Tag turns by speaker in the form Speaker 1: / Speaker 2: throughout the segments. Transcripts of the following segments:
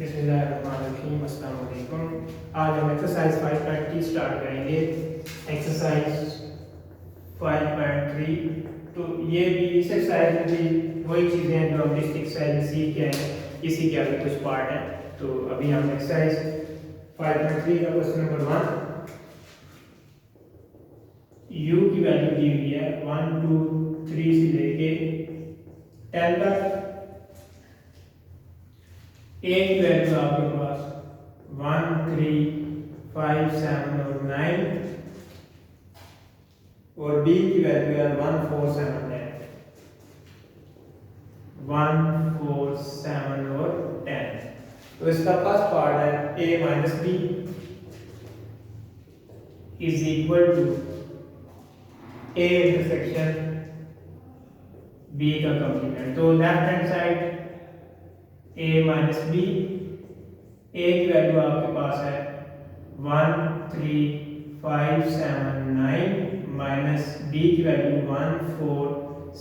Speaker 1: बिस्मिल्लाहिर्रहमानिर्रहीम। अस्सलाम वालेकुम। आज हम एक्सरसाइज 5.3 स्टार्ट करेंगे। एक्सरसाइज 5.3। तो ये भी इस एक्सरसाइज में भी वही चीज़ें हैं जो हम डिस्ट्रिक्ट एक्सरसाइज में सीख के आए हैं, इसी के आगे कुछ पार्ट हैं। तो अभी हम एक्सरसाइज 5.3 का क्वेश्चन नंबर 1, u की वैल्यू दी हुई है 1 2 3 से लेके 10 तक। ए की वैल्यू आपके पास 1 3 5 7 और 9 और बी की वैल्यू है 1 4 7 10। 1 4 7 और 10। तो इसका फर्स्ट पार्ट है a minus B is equal to a intersection b का कंप्लीमेंट। तो left hand side a minus B, a की वैल्यू आपके पास है 1 3 5 7 9 माइनस b की वैल्यू 1 4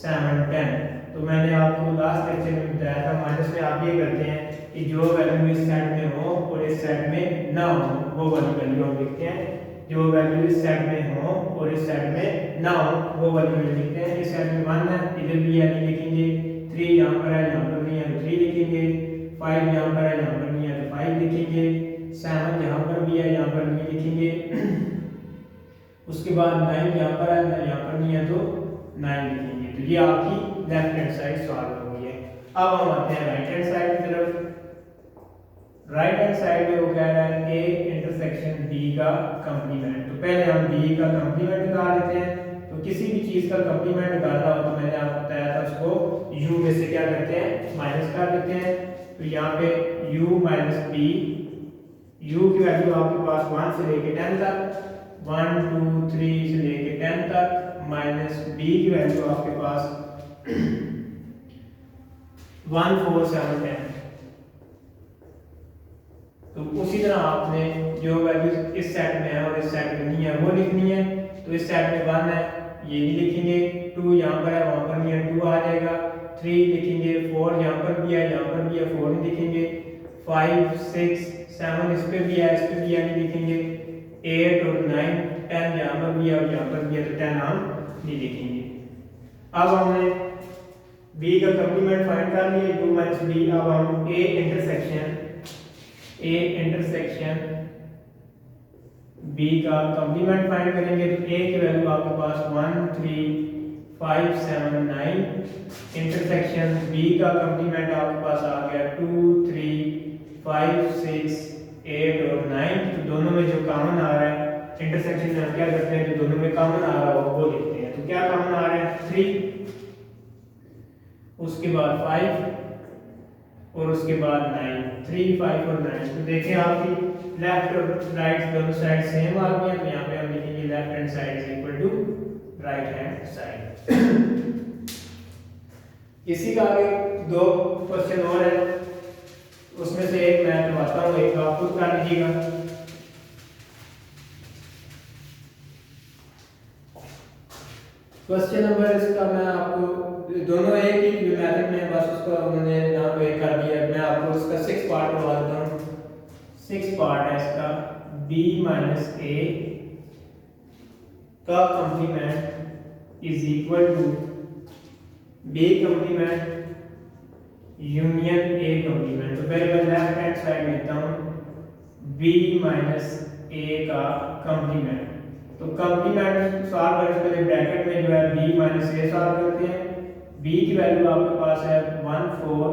Speaker 1: 7 10। तो मैंने आपको लास्ट लेक्चर में बताया था, माइनस में आप ये करते हैं कि जो वैल्यू इस सेट में हो और इस सेट में ना हो वो वाली वैल्यू हम लिखते हैं। जो वैल्यू इस सेट में हो और इस सेट में ना हो वो वाली वैल्यू लिखते हैं। इस सेट में 1 है, इधर भी यानी लिखेंगे। 3 यहाँ पर है, यहाँ पर नहीं है तो 3 लिखेंगे। 5 यहाँ पर है, यहाँ पर नहीं है तो 5 लिखेंगे। 7 यहाँ पर भी है, यहाँ पर नहीं लिखेंगे। उसके बाद 9 यहाँ पर है, यहाँ पर नहीं है तो 9 लिखेंगे। तो ये आपकी लेफ्ट हैंड साइड सॉल्व हो गई है। अब हम आते हैं राइट हैंड साइड की तरफ। राइट हैंड साइड में वो कह रहा है ए इंटरसेक्शन बी का कंप्लीमेंट। तो पहले हम बी का कंप्लीमेंट निकाल लेते हैं। तो किसी भी चीज का कंप्लीमेंट निकालना हो तो मैंने आपको बताया था उसको यू में से क्या करते हैं, माइनस कर देते हैं। तो यहाँ पे u माइनस बी, u की वैल्यू आपके पास 1 से लेके 10 तक, 1 2 3 से लेके 10 तक, माइनस b की वैल्यू आपके पास 1 4 7 10। तो उसी तरह आपने जो वैल्यू इस सेट में है और इस सेट में नहीं है वो लिखनी है। तो इस सेट में 1 है, ये नहीं लिखेंगे। 2 यहाँ पर है, वहाँ पर नहीं है, 2 आ जाएगा। 3 लिखेंगे। 4 यहाँ पर भी है, यहाँ पर भी है, 4 नहीं लिखेंगे। 5 6 7 इस पे भी है, इस पे भी है, नहीं लिखेंगे। 8 और 9 10 यहाँ पर भी है और यहाँ पर भी है तो 10 हम नहीं लिखेंगे। अब हमने b का कंप्लीमेंट फाइंड कर लिया, u माइनस b। अब हम a इंटरसेक्शन b का कंप्लीमेंट फाइंड करेंगे। तो a की वैल्यू आपके पास 1 3 5 7 9, इंटरसेक्शन b का कंप्लीमेंट आपके पास आ गया 2 3 5 6 8 और 9। तो दोनों में जो कॉमन आ रहा है इंटरसेक्शन में हम क्या करते हैं, जो दोनों में कॉमन आ रहा हो वो लिखते हैं। तो क्या कॉमन आ रहा है 3, उसके बाद 5 और उसके बाद 9। 3 5 और 9। तो देखें आपकी लेफ्ट और राइट दोनों साइड सेम आ गई है। तो यहाँ पे हम लिखेंगे left hand side is equal to right hand side. इसी का आगे 2 क्वेश्चन और है, उसमें से एक मैं करवाता हूँ, एक आप खुद कर लीजिएगा। क्वेश्चन नंबर इसका मैं आपको दोनों एक ही मेथड में, बस उसको मैंने यहाँ पे कर दिया। मैं आपको इसका 6 पार्ट करवा देता हूँ। 6 पार्ट है इसका। b माइनस a का complement is equal to b complement union a complement. तो पहले मैं लेफ्ट हैंड साइड लेता हूँ b माइनस a का कंप्लीमेंट। तो कंप्लीमेंट सॉल्व करने से पहले ब्रैकेट में जो है b माइनस a सॉल्व करते हैं। b की वैल्यू आपके पास है 1 4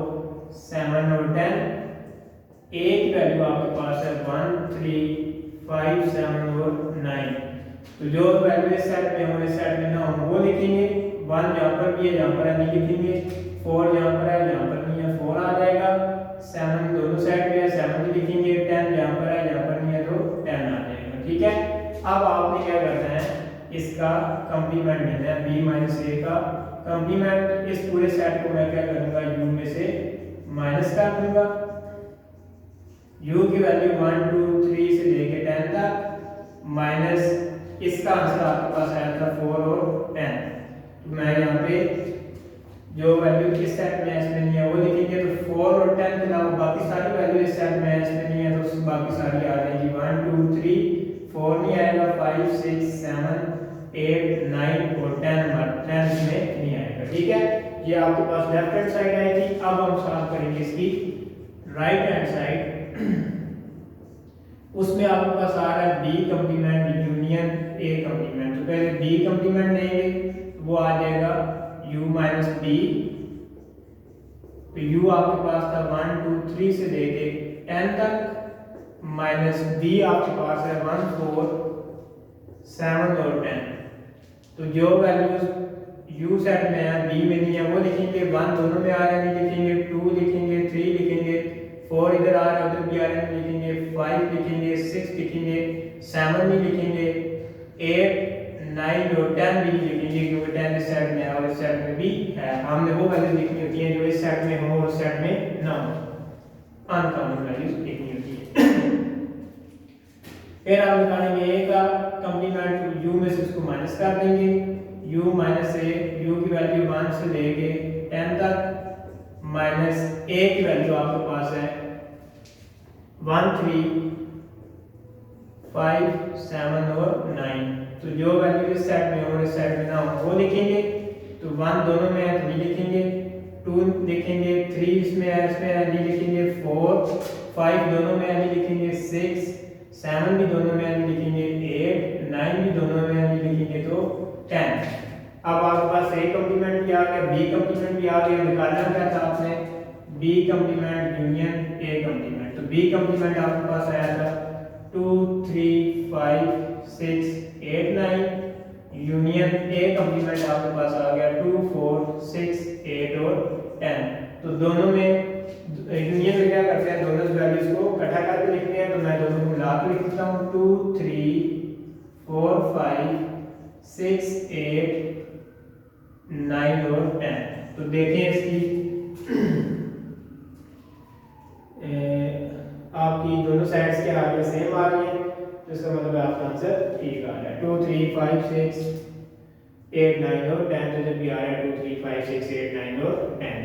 Speaker 1: 7 और 10। a की वैल्यू आपके पास है 1 3 5 7 और 9। तो जो वैल्यू इस सेट में हो इस सेट में ना हो वो लिखेंगे। 1 यहाँ पर भी है, यहाँ पर है, नहीं लिखेंगे। 4 यहाँ पर है, यहाँ पर नहीं है, 4 आ जाएगा। 7 दोनों साइड पे है, 7 नहीं लिखेंगे। 10 यहाँ पर है, यहाँ पर नहीं है तो 10 आ जाएगा। ठीक है। अब आपने क्या करना है, इसका कंप्लीमेंट लेना है। b माइनस a का कंप्लीमेंट, इस पूरे सेट को मैं क्या करूंगा, u में से माइनस कर दूंगा। u की वैल्यू 1 2 3 से लेके 10 तक, माइनस इसका आंसर आपके पास आया था 4 और 10। तो मैं यहाँ पे जो वैल्यू किस सेट में है इसमें नहीं है वो लिखेंगे। तो 4 और 10 के अलावा बाकी सारी वैल्यू इस सेट में इसमें नहीं है तो बाकी सारी आ जाएंगी 1 2 3 4 नहीं आएगा, 5 6 7 8 9 और 10 नंबर 10 इसमें नहीं आएगा। ठीक है, ये आपके पास लेफ्ट हैंड साइड आएगी। अब हम सॉल्व करेंगे इसकी राइट हैंड साइड। उसमें आपके पास आ रहा है B complement union A complement. तो पहले बी कॉम्प्लीमेंट लेंगे, वो आ जाएगा u माइनस बी। तो u आपके पास था 1 2 3 से लेके 10 तक, माइनस b आपके पास है 1 4 7 और 10। तो जो वैल्यूज u सेट में है b में नहीं है वो लिखेंगे, 1 दोनों में आ रहे हैं लिखेंगे, 2 लिखेंगे, 3 लिखेंगे, 4 इधर आ रहा है उधर भी आ रहे हैं लिखेंगे, 5 लिखेंगे, 6 लिखेंगे, 7 भी लिखेंगे, 8 9 और 10 भी लिखेंगे क्योंकि 10 इस सेट में है और इस सेट में भी है। हमने वो वैल्यूज लिखनी होती हैं जो इस सेट में हो और सेट में ना हो, अनकॉमन वैल्यूज लिखनी होती है। फिर हम निकालेंगे a का कॉम्प्लीमेंट, तो u में से उसको माइनस कर देंगे, u माइनस a, u की वैल्यू 1 से लेके 10 तक, माइनस a की वैल्यू आपके पास है 1 3 5 7 और 9। तो जो वैल्यू इस सेट में और इस सेट में ना हो वो लिखेंगे। तो 1 दोनों में है तो नहीं लिखेंगे, 2 लिखेंगे, 3 इसमें है नहीं लिखेंगे, 4 5 दोनों में है नहीं लिखेंगे, 6 7 भी दोनों में है नहीं लिखेंगे, 8 9 भी दोनों में है नहीं लिखेंगे, तो 10। अब आपके पास a कॉम्प्लीमेंट भी आ गया, b कॉम्प्लीमेंट भी आ गया। निकालना क्या था आपने, b complement union a complement. तो b कॉम्प्लीमेंट आपके पास आया था 2 3 5 6 8 9, यूनियन a कॉम्प्लीमेंट आपके पास आ गया 2 4 6 8 और 10। तो दोनों में यूनियन में क्या करते हैं, दोनों वैल्यूज को इकट्ठा करके लिखते हैं। तो मैं दोनों को मिला के लिखता हूँ 2 3 4 5 6 8 9 और 10। तो देखें इसकी आपकी दोनों साइड्स क्या आ रही है, सेम आ रही है, तो इसका मतलब है आपका आंसर ठीक आ रहा है। 2 3 5 6 8 9 और 10, तो जब भी आ रहा है 2 3 5 6 8 9 और 10,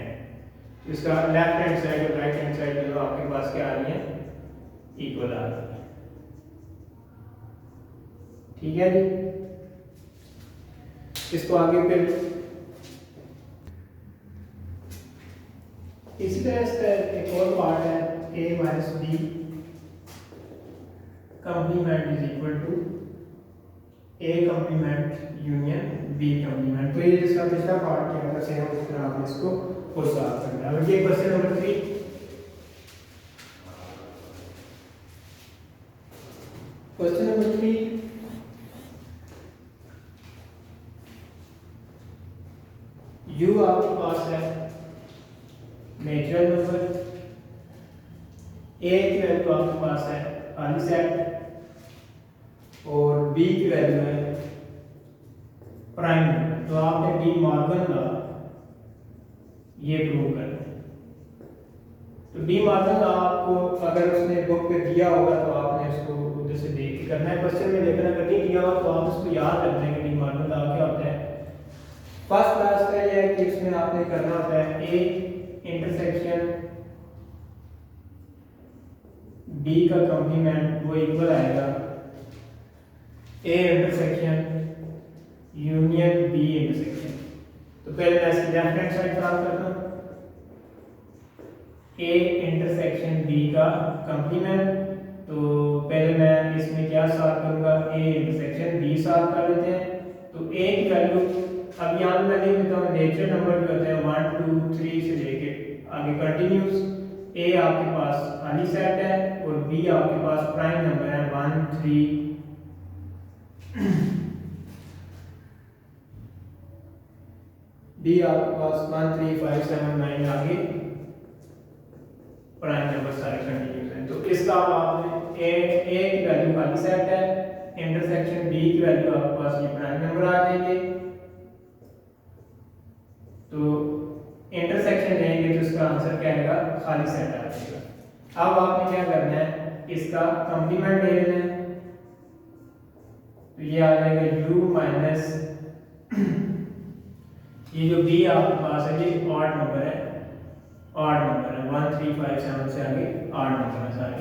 Speaker 1: तो इसका लेफ्ट हैंड साइड और राइट हैंड साइड दोनों आपके पास क्या आ रही है, इक्वल आ रही है। ठीक है जी, इसको आगे फिर इसी तरह इसका एक और पार्ट है a minus B complement is equal to a complement union b complement. तो ये जिसका पिछला पार्ट किया था सेम उस तरह आपने इसको और सॉल्व करना है। अब ये question number 3, question number 3 u आपके पास है नेचुरल नंबर, a की वैल्यू आपके पास है खाली सेट और b की वैल्यू है प्राइम नंबर। तो आपने डी मॉर्गन का ये प्रूव करना है। तो डी मॉर्गन का आपको अगर उसने बुक पे दिया होगा तो आपने उसको उधर से देख के करना है क्वेश्चन में, लेकिन अगर नहीं दिया हो तो आप उसको याद रखना है कि डी मॉर्गन का क्या होता है। फर्स्ट क्लास का ये है कि इसमें आपने करना होता है a इंटरसेक्शन b का कॉम्प्लीमेंट वो इक्वल आएगा a intersection union b intersection. तो पहले मैं इसकी लेफ्ट हैंड साइड सॉल्व करता हूँ, a इंटरसेक्शन b का कॉम्प्लीमेंट। तो पहले मैं इसमें क्या सॉल्व करूंगा, a इंटरसेक्शन b सॉल्व कर लेते हैं। तो a की वैल्यू अब यहाँ पे मैं लिख देता हूँ, नेचुरल नंबर जो होते हैं 1 2 3 से लेके आगे कंटिन्यूस। a आपके पास खाली सेट है और b आपके पास प्राइम नंबर है 1 3 b आपके पास 1 3 5 7 9 आगे प्राइम नंबर सारे कंटिन्यूस हैं। तो इसका आपने a की वैल्यू खाली सेट है, इंटरसेक्शन b की वैल्यू आपके पास ये प्राइम नंबर आ जाएंगे। तो इंटरसेक्शन लेंगे तो इसका आंसर क्या आएगा, खाली सेट आ जाएगा। अब आपने क्या करना है, इसका कॉम्प्लीमेंट ले लेना है। तो ये आ जाएगा u माइनस ये जो b आपके पास है ये ऑड नंबर है ऑड नंबर है, 1 3 5 7 से आगे ऑड नंबर है सारे।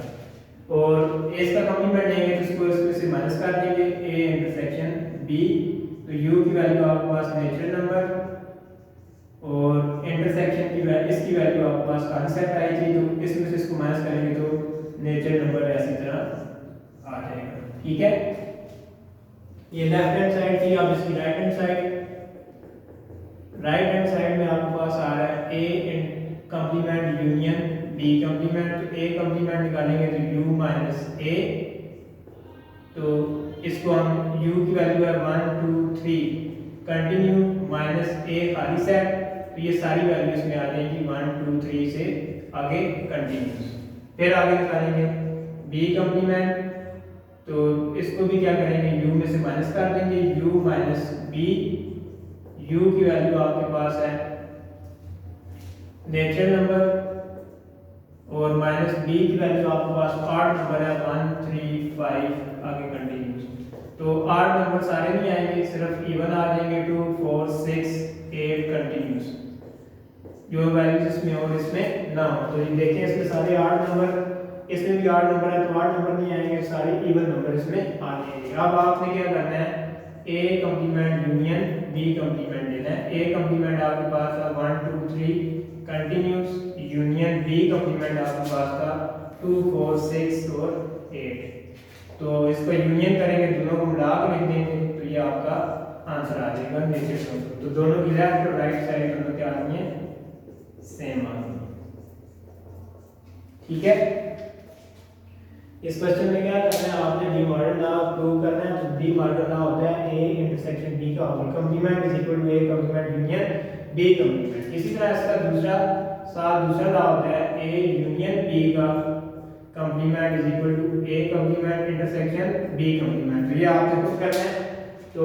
Speaker 1: और ए इसका कॉम्प्लीमेंट लेंगे तो इसको इसमें से माइनस कर देंगे, ए इंटरसेक्शन बी, तो यू की वैल्यू आपके पास नेचुरल नंबर और इंटरसेक्शन की वैल्यू, इसकी वैल्यू आपके पास कॉन्सेप्ट आई थी, तो इसमें से इसको माइनस करेंगे तो नेचुरल नंबर ऐसी तरह आ जाएगा। ठीक है, ये लेफ्ट हैंड साइड थी। अब इसकी राइट हैंड साइड में आपके पास आ रहा है ए कंप्लीमेंट यूनियन बी कंप्लीमेंट। तो ए कंप्लीमेंट निकालेंगे तो यू माइनस ए, तो इसको हम यू की वैल्यू है 1 2 3 कंटिन्यू माइनस ए खाली सेट, तो ये सारी वैल्यू इसमें आ जाएगी 1 2 3 से आगे कंटिन्यूस। फिर आगे निकालेंगे बी कंप्लीमेंट, तो इसको भी क्या करेंगे, u में से माइनस कर देंगे, u माइनस बी, u की वैल्यू आपके पास है नेचुरल नंबर और माइनस बी की वैल्यू आपके पास ऑड नंबर है 1 3 5 आगे कंटिन्यूस। तो ऑड नंबर सारे नहीं आएंगे, सिर्फ इवन आ जाएंगे 2 4 6 8 कंटिन्यूस, जो वैल्यूज इसमें और इसमें ना हो। तो ये देखिए इसमें सारे ऑड नंबर, इसमें भी ऑड नंबर है तो ऑड नंबर नहीं आएंगे, सारे इवन नंबर इसमें आ जाएंगे। अब आपने क्या करना है, ए कंप्लीमेंट यूनियन बी कंप्लीमेंट लेना है। ए कंप्लीमेंट आपके पास है 1 2 3 कंटिन्यूस, यूनियन बी कंप्लीमेंट आपके पास था 2 4 6 और 8। तो इसको यूनियन करेंगे, दोनों को मिला के लिख देंगे, तो ये आपका आंसर आ जाएगा नेचुरल नंबर। तो दोनों की लेफ्ट और राइट साइड दोनों क्या आ रही है, सेम आ रही है। ठीक है, इस क्वेश्चन में क्या करना है, आपने डी मॉडल लॉ प्रूव करना है। तो डी मॉडल लॉ होता है ए इंटरसेक्शन बी का whole complement is equal to A complement union B complement. इसी तरह इसका दूसरा लॉ होता है ए यूनियन बी का complement is equal to A complement intersection B complement. तो ये आपने खुद करना है। तो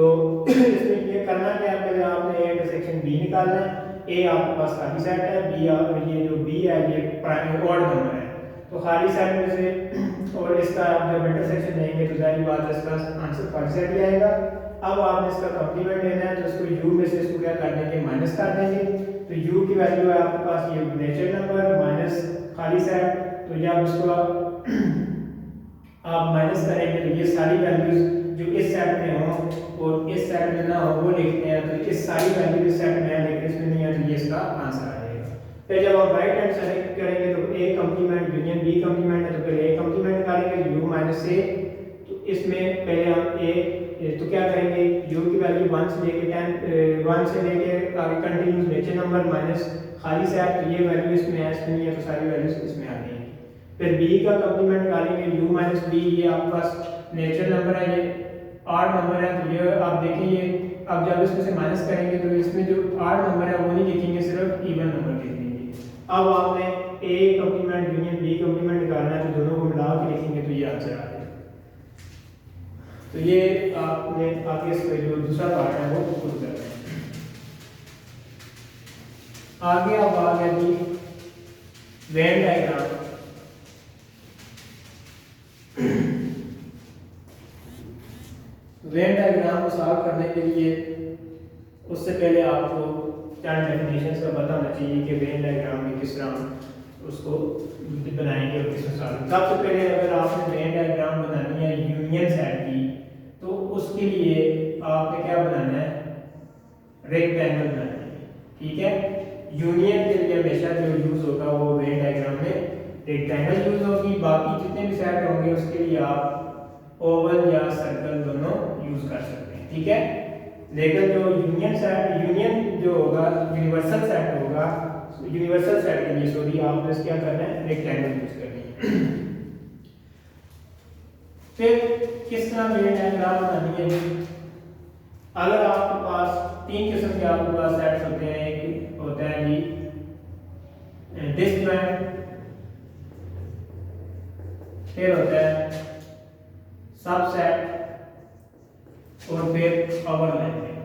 Speaker 1: इसमें ये करना क्या है, पहले आपने ए इंटरसेक्शन बी निकालना है। ए आपके पास खाली सेट है, बी ये जो बी है ये प्राइम ऑड नंबर है, तो खाली सेट में से और इसका आप जब इंटरसेक्शन लेंगे तो जाहिर बात है इसका आंसर खाली सेट ही आएगा। अब आपने इसका कंप्लीमेंट लेना है, तो इसको u में से इसको क्या कर देंगे, माइनस कर देंगे। तो u की वैल्यू है आपके पास ये नेचुरल नंबर माइनस खाली सेट, तो जब इसको आप माइनस करेंगे तो ये सारी वैल्यूज जो इस सेट में हो और इस सेट में ना हो वो लिखते हैं। तो इस सारी वैल्यू इस सेट में है लेकिन इसमें नहीं है, तो ये इसका आंसर आ जाएगा। फिर जब आप राइट हैंड सेलेक्ट करेंगे तो ए कंप्लीमेंट यूनियन बी कंप्लीमेंट है, तो पहले ए कंप्लीमेंट निकालेंगे u माइनस ए। तो इसमें पहले हम ए तो क्या करेंगे, u की वैल्यू 1 से लेके 1 से लेके आगे कंटिन्यूस नेचुरल नंबर माइनस खाली सेट, तो ये वैल्यू इसमें है, इसमें नहीं है, तो सारी वैल्यूज इसमें आ गई। फिर b का कंप्लीमेंट निकालेंगे, u माइनस b, ये आपके पास नेचुरल नंबर है, ये ऑड नंबर है, तो ये आप देखिए ये अब जब इसमें से माइनस करेंगे तो इसमें जो ऑड नंबर है वो नहीं लिखेंगे, सिर्फ इवन नंबर लिखेंगे। अब आपने ए कंप्लीमेंट यूनियन बी कंप्लीमेंट निकालना है, तो दोनों को मिला के लिखेंगे तो ये आंसर आ जाएगा। तो ये आपने आगे इसका जो दूसरा पार्ट है वो खुद करना है। आगे अब आ गया जी वेन डायग्राम। वेन डायग्राम को सॉल्व करने के लिए उससे पहले आपको चंद डेफिनेशंस का पता होना चाहिए कि वेन डायग्राम में किस तरह उसको बनाएंगे और किस तरह सॉल्व। सबसे पहले अगर आपने वेन डायग्राम बनानी है यूनियन सेट की, तो उसके लिए आपने क्या बनाना है, रेक्टेंगल बनाना है। ठीक है, यूनियन के लिए हमेशा जो यूज होगा वो वेन डायग्राम में रेक्टेंगल यूज होगी, बाकी जितने भी सेट होंगे उसके लिए आप ओवल या सर्कल दोनों यूज कर सकते हैं। ठीक है, लेकिन जो यूनियन जो होगा यूनिवर्सल सेट होगा, यूनिवर्सल सेट के लिए सॉरी आपने क्या करना है, रेक्टेंगल यूज करनी है। फिर किस तरह वेन डायग्राम बनानी है जी, अगर आपके पास तीन किस्म के आपके पास सेट्स होते हैं, एक होता है जी डिस्जॉइंट, फिर होता है सबसेट और फिर ओवरलैपिंग।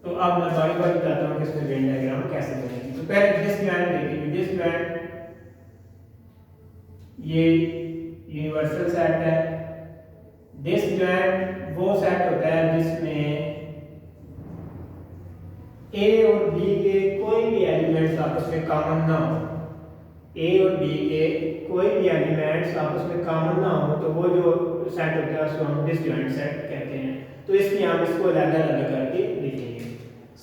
Speaker 1: तो अब मैं बारी बारी बताता हूँ कि इसमें वेन डायग्राम कैसे बनेगी। तो पहले डिस्जॉइंट देखेंगे। डिस्जॉइंट ये यूनिवर्सल सेट है। डिस्जॉइंट वो सेट होता है जिसमें ए और बी के कोई भी एलिमेंट्स आपस में कॉमन ना हो, ए और बी के कोई भी एलिमेंट्स आपस में कॉमन ना हो, तो वो जो सेट होता है उसको हम डिसजॉइंट सेट कहते हैं। तो इसलिए हम इसको अलग अलग करके लिखेंगे।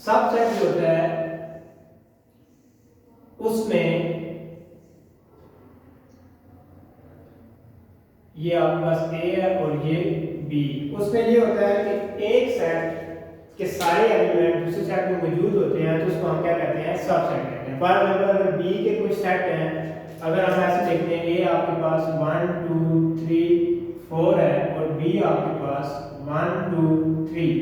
Speaker 1: सबसेट जो होता है उसमें ये आपके पास ए है और ये बी, उसमें ये होता है कि एक सेट के सारे एलिमेंट दूसरे सेट में मौजूद होते हैं, तो उसको हम क्या कहते हैं, सबसेट कहते हैं। फॉर एग्जांपल अगर बी के कुछ सेट हैं, अगर हम ऐसे देखते हैं ए आपके पास 1 2 3 4 है और बी आपके पास 1 2 3,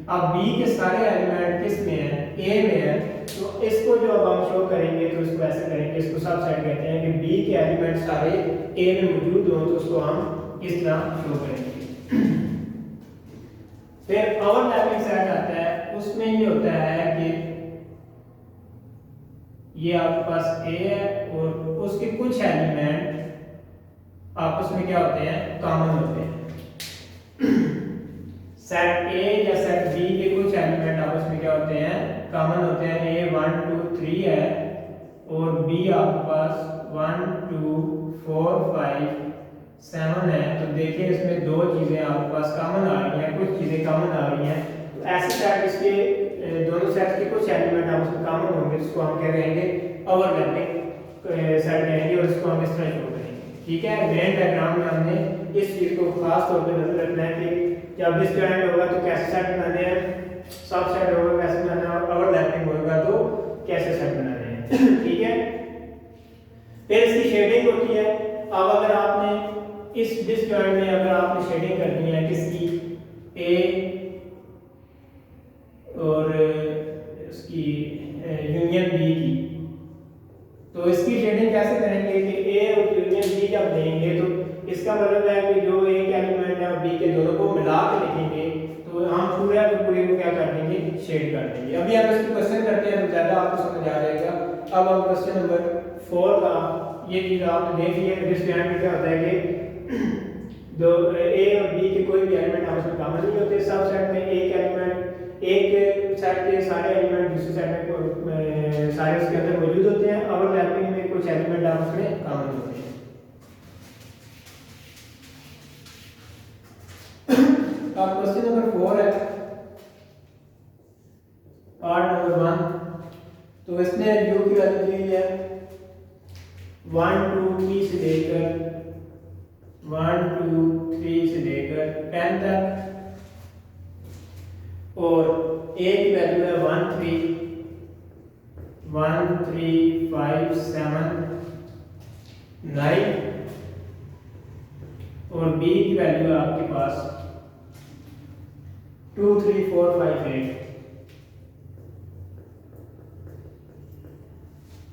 Speaker 1: अब बी के सारे एलिमेंट किस में है, ए में है, तो इसको जो अब हम शो करेंगे तो इसको ऐसे करेंगे, इसको सबसेट कहते हैं कि बी के एलिमेंट सारे ए में मौजूद हों, तो उसको हम इस तरह शो करेंगे। फिर ओवरलैपिंग सेट आता है, उसमें ये होता है कि ये आपके पास ए है और उसके कुछ एलिमेंट आपस में क्या होते हैं, कॉमन होते हैं। सेट ए या सेट बी के कुछ एलिमेंट आपस में क्या होते हैं, कॉमन होते हैं। ए 1 2 3 है और बी आपके पास 1 2 4 5 7 है, तो देखिए इसमें दो चीजें आपके पास कॉमन आ रही हैं, कुछ चीजें कॉमन आ रही हैं, तो ऐसे सेट इसके दोनों सेट्स के कुछ एलिमेंट आपस में कॉमन होंगे, जिसको हम क्या कहेंगे, ओवरलैपिंग सेट कहेंगे, और इसको हम इस तरह शो करेंगे। ठीक है, वेन डायग्राम में हमने इस चीज को खास तौर पे नजर रखना है कि जब डिसजॉइंट होगा तो कैसे सेट बनाने हैं, सबसेट होगा कैसे बनाना है, और ओवरलैपिंग होगा तो कैसे सेट बनाने हैं। ठीक है, फिर इसकी शेडिंग होती है। अब अगर आपने इस डिसजॉइंट में अगर आपने शेडिंग करनी है किसकी, ए और इसकी यूनियन बी की, तो इसकी शेडिंग कैसे करेंगे कि ए और यूनियन बी जब देंगे तो इसका मतलब है कि जो एक एलिमेंट है बी के दोनों को मिला के लिखेंगे, तो हम पूरे को क्या कर देंगे, शेड कर देंगे। अभी हम इसको क्वेश्चन करते हैं तो ज़्यादा आपको समझ आ जाएगा। अब हम क्वेश्चन नंबर 4 का ये चीज़ आपने देख लिया, डिसजॉइंट में क्या होता है कि दो ए और बी के कोई भी एलिमेंट आपस में कॉमन नहीं होते। सब सेट में एक एलिमेंट, एक सेट के सारे एलिमेंट दूसरे सेट में सारे उसके अंदर मौजूद होते हैं, ओवरलैपिंग में कुछ एलिमेंट आपस में कॉमन होते हैं। अब क्वेश्चन नंबर 4 है, पार्ट नंबर 1, तो इसने यू की वैल्यू दी है 1 2 3 से लेकर 1 2 3 से लेकर 10 तक, और ए की वैल्यू है 1 3 5 7 9, और बी की वैल्यू है आपके पास 2 3 4 5 8।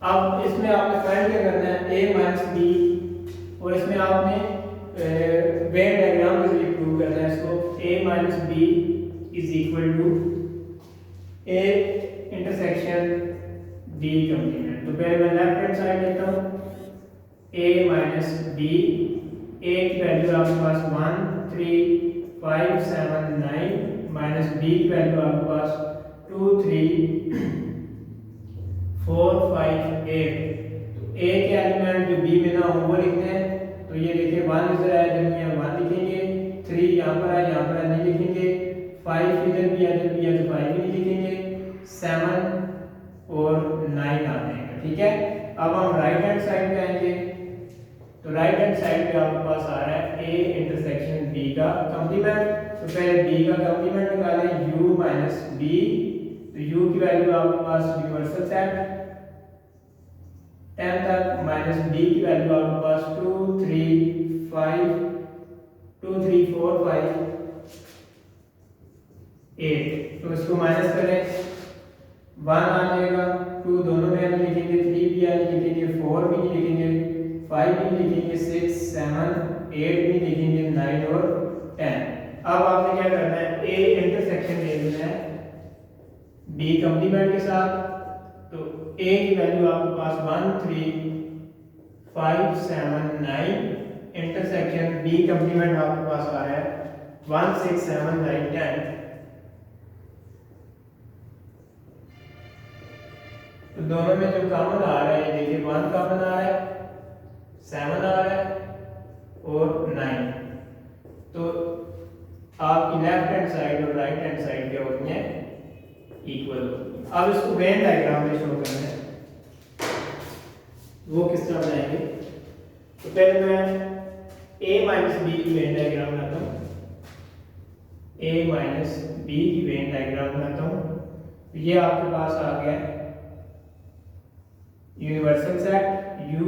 Speaker 1: अब इसमें आपने फाइंड क्या करना है, a माइनस बी, और इसमें आपने वेन डायग्राम के जरिए प्रूव करना है इसको। a minus B is equal to a intersection b complement. तो पहले मैं लेफ्ट हैंड साइड लेता हूँ, a माइनस बी, a की वैल्यू आपके पास 1 3 5 7 9, माइनस बी की वैल्यू आपके पास 2 3 4 5 8। तो ए के एलिमेंट जो बी में ना हो वो लिखते हैं, तो ये देखिए 1 इधर है, जब यहाँ 1 लिखेंगे, 3 यहाँ पर है, यहाँ पर नहीं लिखेंगे, 5 इधर भी है, इधर भी है, तो 5 भी नहीं लिखेंगे, 7 और 9 आ जाएगा। ठीक है, अब हम राइट हैंड साइड पे आएंगे, तो राइट हैंड साइड पे आपके पास आ रहा है ए इंटरसेक्शन बी का कंप्लीमेंट। तो पहले बी का कंप्लीमेंट निकालें, u माइनस बी, तो u की वैल्यू आपके पास यूनिवर्सल सेट 10 तक, माइनस बी की वैल्यू आपके पास 2 3 5 2 3 4 5 8। तो इसको माइनस करें, 1 आ जाएगा, 2 दोनों में नहीं लिखेंगे, 3 भी नहीं लिखेंगे, 4 भी नहीं लिखेंगे, 5 भी नहीं लिखेंगे, 6 7 8 भी लिखेंगे, 9 और 10। अब आपने क्या करना है, ए इंटरसेक्शन ले लेना है बी कंप्लीमेंट के साथ। तो ए की वैल्यू आपके पास 1 3 5 7 9, इंटरसेक्शन बी कंप्लीमेंट आपके पास आ रहा है 1 6 7 9 10। दोनों में जो कॉमन आ रहा है, देखिए 1 कॉमन आ रहा है, 7 आ रहा है और 9। तो आपकी लेफ्ट हैंड साइड और राइट हैंड साइड क्या होती है, इक्वल होती है। अब इसको वेन डायग्राम में शो करना है, वो किस तरह बनाएंगे। तो पहले मैं a माइनस बी की वेन डायग्राम बनाता हूँ, a माइनस बी की वेन डायग्राम बनाता हूँ। ये आपके पास आ गया यूनिवर्सल सेट U,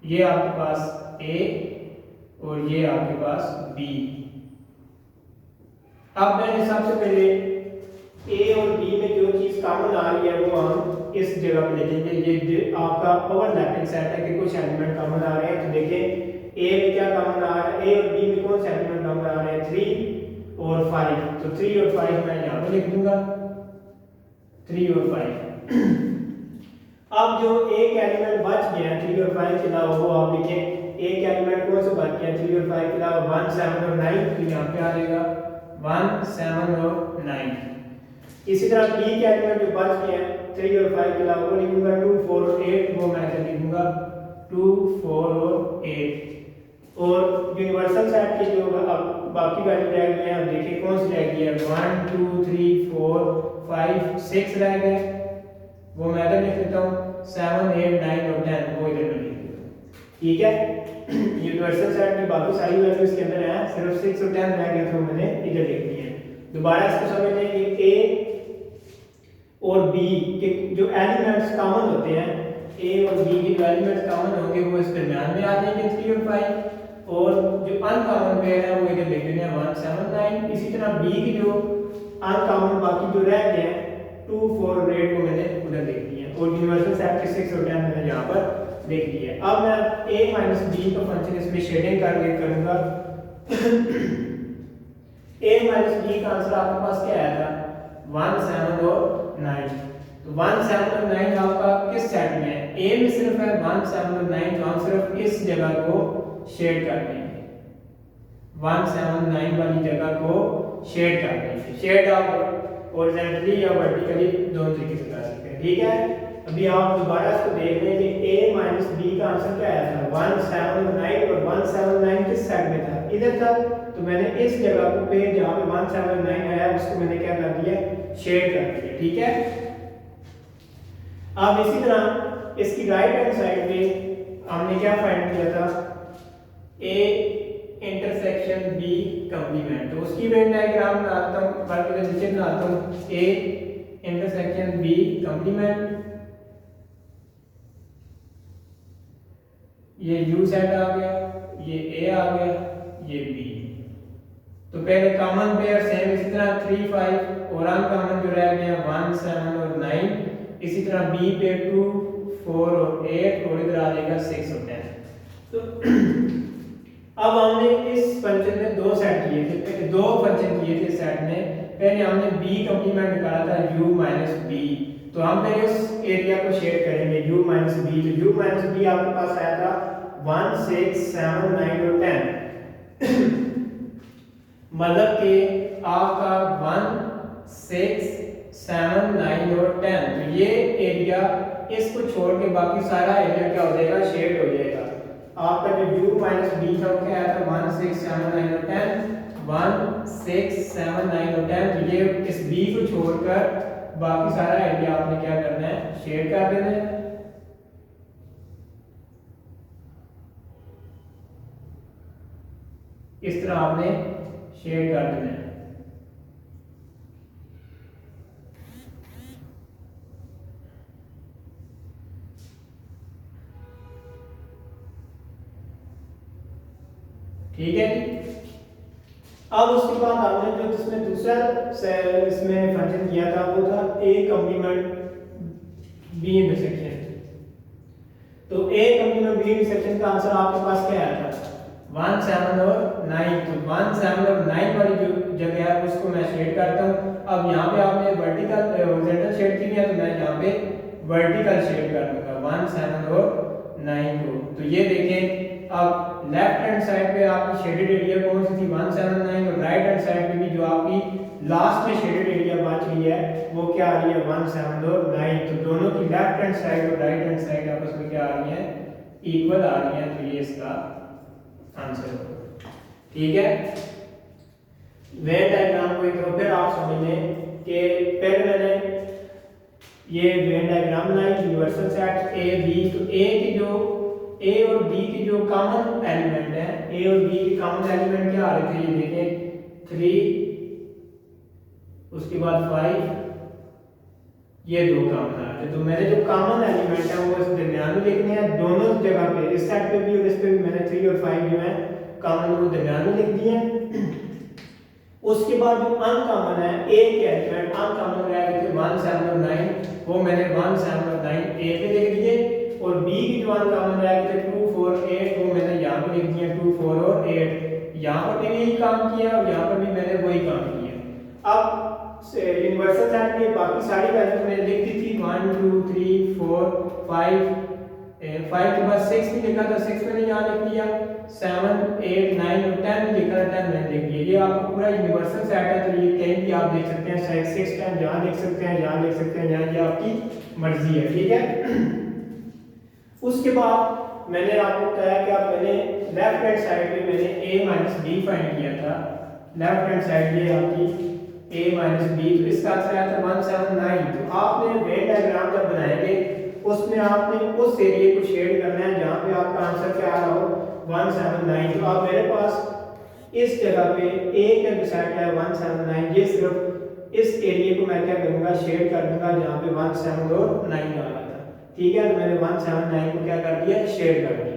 Speaker 1: ये आपके पास A और ये आपके पास B। अब मैंने सबसे पहले A और B में जो चीज कॉमन आ रही है वो हम इस जगह पे लिखेंगे। ये आपका ओवरलैपिंग सेट है कि कुछ एलिमेंट कॉमन आ रहे हैं। तो देखें A में क्या कॉमन आ रहा है, A और B में कौन से एलिमेंट कॉमन आ रहे हैं, 3 और 5। तो 3 और 5 मैं यहाँ पे लिख दूंगा, 3 और 5। अब जो एक एलिमेंट बच गया 3 और 5 के अलावा, वो आप लिखें एक एलिमेंट कौन सा बच गया 3 और 5 के अलावा, 1 7 और 9। तो यहाँ पे आ जाएगा 1 7 और 9। इसी तरह बी के एलिमेंट जो बच गए हैं 3 और 5 के अलावा, वो लिखूंगा 2 4 और 8। वो मैं क्या लिखूंगा 2 4 और 8। और यूनिवर्सल सेट के जो अब बाकी वैल्यू रह गए हैं, अब देखिए कौन सी रह गई है, 1 2 3 4 5 6 रह गए। वो मैं इधर लिख लेता हूँ, 7 8 9 और 10 वो इधर में लिख देता हूँ। ठीक है, यूनिवर्सल सेट की बाकी सारी वैल्यू इसके अंदर है, सिर्फ 6 और 10 रह गए तो मैंने इधर लिख दिए। दोबारा इसको समझ लें कि A और B के जो एलिमेंट्स कॉमन होते हैं, A और B के जो एलिमेंट्स कॉमन होंगे वो इस दरमियान में आ जाएंगे 3 और 5, और जो अनकॉमन पेयर है वो इधर लिख देंगे 1 7 9। इसी तरह B की जो अनकॉमन बाकी जो रह गए हैं 2 4 और 8 को मैंने उधर लिख दिया, और यूनिवर्सल सेट के 6 और 10 मैंने यहाँ पर लिख दिया। अब मैं A माइनस B का फंक्शन इसमें शेडिंग करके करूँगा। A माइनस B का आंसर आपके पास क्या आया था, 1 7 और 9। तो 1 7 और 9 आपका किस सेट में है, A में सिर्फ है 1 7 और 9, तो हम सिर्फ इस जगह को शेड कर देंगे, 1 7 9 वाली जगह को शेड कर देंगे। शेड आप हॉरिजॉन्टली या वर्टिकली दोनों तरीके से कर सकते हैं। ठीक है, अभी आप दोबारा इसको देख लें कि A माइनस B का आंसर क्या आया था, 1 7 और 9। और 1 7 9 किस सेट में था, इधर था। तो मैंने इस जगह को पे जहाँ पे 1 7 और 9 आया उसको मैंने क्या कर दिया, शेड कर दिया। ठीक है, अब इसी तरह इसकी राइट हैंड साइड पे हमने क्या फाइंड किया था, A इंटरसेक्शन B कंप्लीमेंट। तो उसकी वेन डायग्राम बनाता हूँ, बल्कि नीचे बनाता हूँ, A इंटरसेक्शन B कंप्लीमेंट। ये U सेट आ गया, ये A आ गया, ये B। तो पहले कॉमन पेयर सेम इसी तरह 3 5, और अनकॉमन जो रह गया 1 7 और 9। इसी तरह B पे 2 4 और 8, और इधर आ जाएगा 6 और 10। तो अब हमने इस फंक्शन में दो सेट किए थे, पहले दो फंक्शन किए थे सेट में। पहले हमने B कंप्लीमेंट निकाला था U माइनस B। तो हम पहले उस एरिया को शेड करेंगे U माइनस B। तो U माइनस B आपके पास आया था 1 6 7 9 और 10। मतलब कि आपका 1 6 7 9 और 10। तो ये एरिया इसको छोड़ के बाकी सारा एरिया क्या हो जाएगा, शेड हो जाएगा। आपका जो U माइनस B था वो क्या आया था, 1 6 7 9 और 10, 1 6 7 9 और 10। तो ये इस B को छोड़कर बाकी सारा एरिया आपने क्या करना है, शेड कर देना है। इस तरह आपने शेड कर देना है। ठीक है जी। अब उसके बाद हमने जो इसमें दूसरा इसमें फंक्शन किया था वो था A कंप्लीमेंट B इंटरसेक्शन। तो A कंप्लीमेंट B इंटरसेक्शन का आंसर आपके पास क्या आया था, 1 7 और 9। तो 1 7 और 9 वाली जो जगह है उसको मैं शेड करता हूँ। अब यहाँ पे आपने वर्टिकल हॉरिजॉन्टल शेड की है, तो मैं यहाँ पे वर्टिकल शेड कर दूंगा 1 7 और 9 को। तो ये देखें, अब लेफ्ट हैंड साइड पे आपकी शेडेड एरिया कौन सी थी, 1 7 9, और राइट हैंड साइड पे भी जो आपकी लास्ट में शेडेड एरिया बच बच रही है वो क्या आ रही है 1 7 और 9, तो दोनों की लेफ्ट हैंड साइड और राइट हैंड साइड आपस में क्या आ रही है इक्वल आ रही है, तो ये इसका आंसर होगा। ठीक है, वेन डायग्राम को एक बार फिर आप समझ लें कि पहले मैंने ये वेन डायग्राम बनाई यूनिवर्सल सेट ए बी, तो ए और बी की जो कॉमन एलिमेंट है, ए और बी के कॉमन एलिमेंट क्या आ रहे थे, ये देखें 3 उसके बाद 5, ये दो कॉमन आ रहे थे। तो मैंने जो कॉमन एलिमेंट है वो इस दरमियान में लिखने हैं दोनों जगह पे, इस सेट पे भी और इस पे भी मैंने 3 और 5 जो है कॉमन वो दरमियान में लिख दिए हैं। उसके बाद जो अनकॉमन है ए के एलिमेंट अनकॉमन रह गए थे 1 7 और 9, वो मैंने 1 7 और 9 ए पे लिख दिए, और बी की जो अनकॉमन रह गए थे 2 4 8 वो मैंने यहाँ पे लिख दिए 2 4 और 8। यहाँ पर भी यही काम किया और यहाँ पर भी मैंने वही काम किया। अब यूनिवर्सल सेट में बाकी सारी वैल्यूज मैंने लिख दी थी 1 2 3 4 5 5 के बाद 6 भी लिखा था 6 मैंने यहाँ लिख दिया, 7 8 9 और 10 भी लिखा था 10 मैंने लिख दिया। ये आपका पूरा यूनिवर्सल सेट है, तो ये कहीं भी आप देख सकते हैं, शायद 6 टाइम यहाँ लिख सकते हैं, यहाँ लिख सकते हैं, यहाँ ये आपकी मर्जी है। ठीक है, उसके बाद मैंने आपको बताया कि आप मैंने लेफ्ट हैंड साइड पे मैंने a माइनस बी फाइंड किया था, लेफ्ट हैंड साइड ये आपकी a माइनस बी, तो इसका आंसर आया था 1 7 9। तो आपने वेन डायग्राम जब बनाएंगे उसमें आपने उस एरिया को शेड करना है जहाँ पे आपका आंसर क्या आ रहा हो 1 7 9। तो आप मेरे पास इस जगह पे a के डिसाइड है 1 7 9, ये सिर्फ इस एरिया को मैं क्या करूँगा शेड कर दूंगा जहाँ पे 1 7 और 9 आ रहा था। ठीक है, तो मैंने 1 7 9 को क्या कर दिया शेड कर दिया।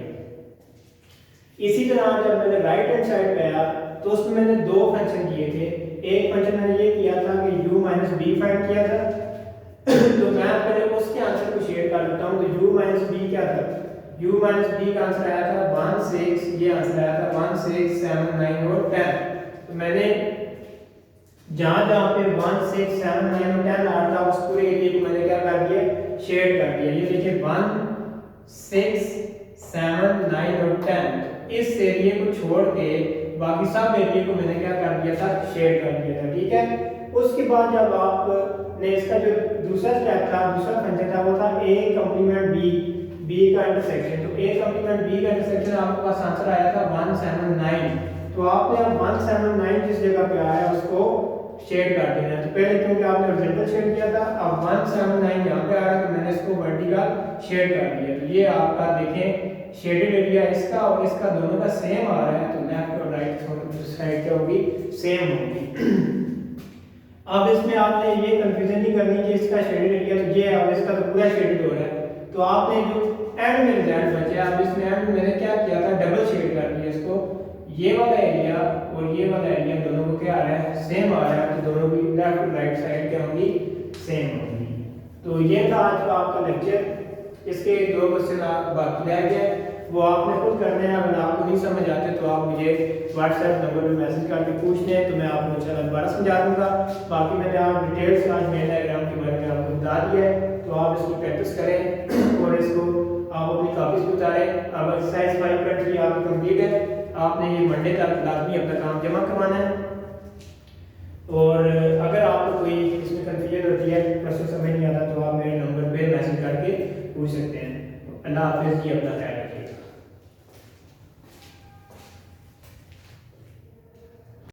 Speaker 1: इसी तरह जब मैंने राइट हैंड साइड पे आया तो उसमें मैंने दो फंक्शन किए थे। एक फंक्शन मैंने ये किया था कि u माइनस बी फाइंड किया था तो मैं पहले उसके आंसर को शेयर कर देता हूँ। तो u माइनस बी क्या था, u माइनस बी का आंसर आया था 1 6, ये आंसर आया था 1 6 7 9 और 10। तो मैंने जहाँ जहाँ पे 1 6 7 9 और 10 आ रहा था उस पूरे एरिया को मैंने क्या कर दिया शेयर कर दिया। ये देखिए 1 6 7 9 और 10, इस एरिया को छोड़ के बाकी सब एरिया को मैंने क्या कर दिया था शेयर कर दिया था। ठीक है, उसके बाद जब आपने इसका जो दूसरा स्टेप था, दूसरा फंक्शन था वो था a कॉम्प्लीमेंट b का इंटरसेक्शन। तो a कॉम्प्लीमेंट b का इंटरसेक्शन आपके पास आंसर आया था 1 7 9। तो आपने अब 1 7 9 जिस जगह पे आया उसको शेड कर देना है। तो पहले क्योंकि आपने हॉरिजॉन्टल शेड किया था, अब 1 7 9 यहाँ पे आया तो मैंने इसको वर्टिकल शेड कर दिया। तो ये आपका देखें शेडेड एरिया इसका और इसका दोनों का सेम आ रहा है, तो लेफ्ट और राइट साइड क्या होगी सेम होगी। अब इसमें आपने ये कंफ्यूजन नहीं करनी कि इसका शेडेड एरिया तो ये है और इसका तो पूरा शेडेड हो रहा है। तो आपने जो एंड में रिजल्ट बचा, अब इसमें एंड में मैंने क्या किया था डबल शेड कर दिया इसको, ये वाला एरिया और ये वाला एरिया दोनों को क्या आ रहा है सेम आ रहा है, तो दोनों की लेफ्ट और राइट साइड क्या होगी सेम होगी। तो ये था आज का आपका लेक्चर। इसके दो क्वेश्चन बाकी रह गए, वो आपने खुद करने हैं। अगर आपको नहीं समझ आते तो आप मुझे व्हाट्सएप नंबर पे मैसेज करके पूछ लें, तो मैं आपको इंशाल्लाह दोबारा समझा दूंगा। बाकी मैंने आप डिटेल्स आज वेन डायग्राम के बारे में आपको बता दिया है, तो आप इसकी प्रैक्टिस करें और इसको आप अपनी कॉपीज में उतारें। अब एक्सरसाइज 5.3 आपकी कंप्लीट है, आपने ये मंडे तक लाजमी अपना काम जमा करवाना है। और अगर आपको कोई इसमें कंफ्यूजन होती है, प्रश्न समझ नहीं आता, तो आप मेरे नंबर पे मैसेज करके पूछ सकते हैं। अल्लाह हाफिज़ जी, अपना ख्याल